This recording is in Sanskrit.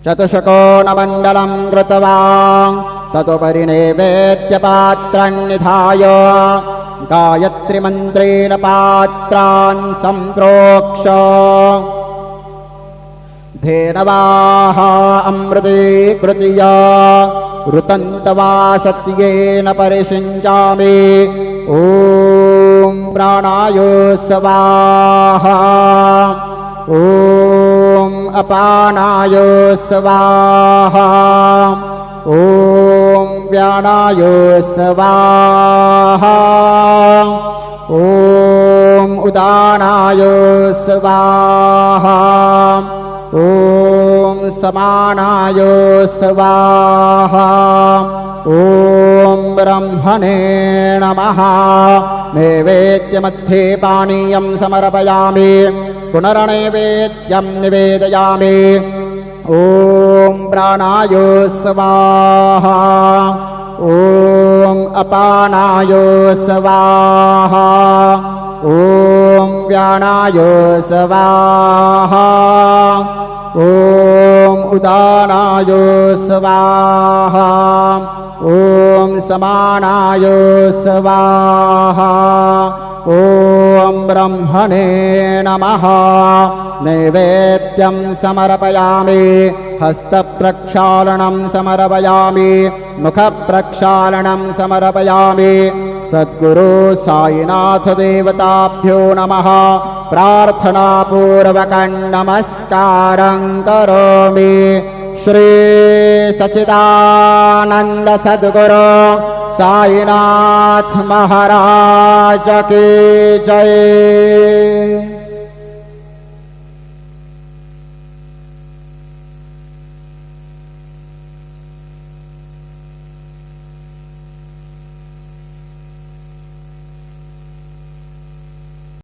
चतुष्कोणमण्डलं कृत्वा ततोपरि नैवेद्यपात्रान्निधाय गायत्रीमन्त्रेण पात्रान् सम्प्रोक्ष धेनवाः अमृतीकृत्य ऋतन्तवा सत्येन परिषिञ्चामि। ॐ प्राणाय स्वाहा ॐ अपानाय स्वाहा ॐ व्यानाय स्वाहा ॐ उदानाय स्वाहा ॐ समानाय स्वाहा ॐ ब्रह्मणे नमः। नैवेद्यमध्ये पानीयं समर्पयामि पुनर्नैवेद्यं निवेदयामि। ॐ प्राणाय स्वाहा ॐ अपानाय स्वाहा ॐ व्यानाय स्वाहा ॐ उदानाय स्वाहा ॐ समानाय स्वाहा ॐ ब्रह्मणे नमः। नैवेद्यं समर्पयामि हस्तप्रक्षालनं समर्पयामि मुखप्रक्षालनं समर्पयामि। सद्गुरु साईनाथ देवताभ्यो नमः। प्रार्थनापूर्वकं नमस्कारं करोमि। श्री सच्चिदानंद सद्गुरु साईनाथ महाराज की जय।